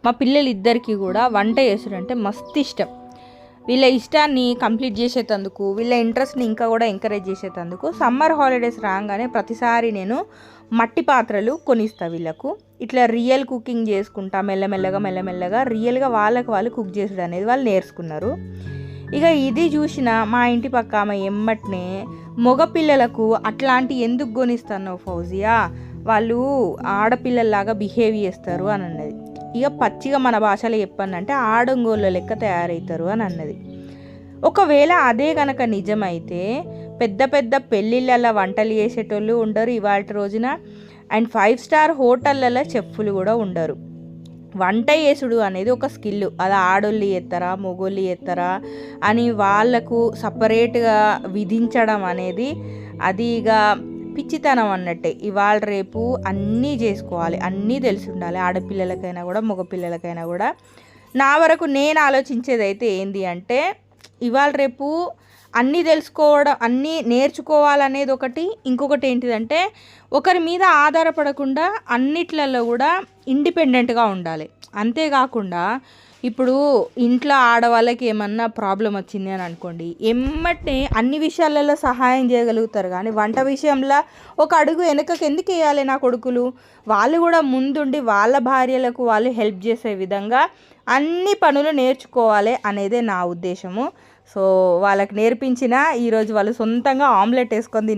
మా పిల్లలిద్దరికీ కూడా వంట చేసుడు అంటే మస్తు ఇష్టం. వీళ్ళ ఇష్టాన్ని కంప్లీట్ చేసేటందుకు, వీళ్ళ ఇంట్రెస్ట్ని ఇంకా కూడా ఎంకరేజ్ చేసేటందుకు సమ్మర్ హాలిడేస్ రాగానే ప్రతిసారి నేను మట్టి పాత్రలు కొనిస్తా వీళ్ళకు. ఇట్లా రియల్ కుకింగ్ చేసుకుంటా మెల్లమెల్లగా రియల్గా వాళ్ళకి వాళ్ళు కుక్ చేసుడు అనేది వాళ్ళు నేర్చుకున్నారు. ఇక ఇది చూసిన మా ఇంటి పక్క ఆమె ఎమ్మటనే మగపిల్లలకు అట్లాంటి ఎందుకు కొనిస్తాను ఫౌజియా, వాళ్ళు ఆడపిల్లల్లాగా బిహేవ్ చేస్తారు అని అన్నది. ఇక పచ్చిగా మన భాషలో చెప్పానంటే ఆడంగోళ్ళ లెక్క తయారవుతారు అని అన్నది. ఒకవేళ అదే కనుక నిజమైతే పెద్ద పెద్ద పెళ్ళిళ్ళల్లో వంటలు చేసేటోళ్ళు ఉండరు ఇవాళ రోజున, అండ్ 5 స్టార్ హోటళ్ళల్లో చెఫ్లు కూడా ఉండరు. వంట చేసుడు అనేది ఒక స్కిల్. అది ఆడోళ్ళు చేస్తారా మొగోళ్ళు చేస్తారా అని వాళ్ళకు సపరేట్గా విధించడం అనేది అది ఇక పిచ్చితనం అన్నట్టే. ఇవాళ రేపు అన్నీ చేసుకోవాలి, అన్నీ తెలిసి ఉండాలి, ఆడపిల్లలకైనా కూడా మగపిల్లలకైనా కూడా. నా వరకు నేను ఆలోచించేది అయితే ఏంది అంటే ఇవాళ రేపు అన్నీ తెలుసుకోవడం, అన్నీ నేర్చుకోవాలనేది ఒకటి. ఇంకొకటి ఏంటిదంటే ఒకరి మీద ఆధారపడకుండా అన్నిట్లలో కూడా ఇండిపెండెంట్గా ఉండాలి. అంతేకాకుండా ఇప్పుడు ఇంట్లో ఆడవాళ్ళకి ఏమన్నా ప్రాబ్లం వచ్చింది అని అనుకోండి, ఎమ్మటే అన్ని విషయాలలో సహాయం చేయగలుగుతారు. కానీ వంట విషయంలో ఒక అడుగు వెనకకి ఎందుకు వేయాలి నా కొడుకులు? వాళ్ళు కూడా ముందుండి వాళ్ళ భార్యలకు వాళ్ళు హెల్ప్ చేసే విధంగా అన్ని పనులు నేర్చుకోవాలి అనేదే నా ఉద్దేశము. సో వాళ్ళకి నేర్పించిన ఈరోజు వాళ్ళు సొంతంగా ఆమ్లెట్ వేసుకొని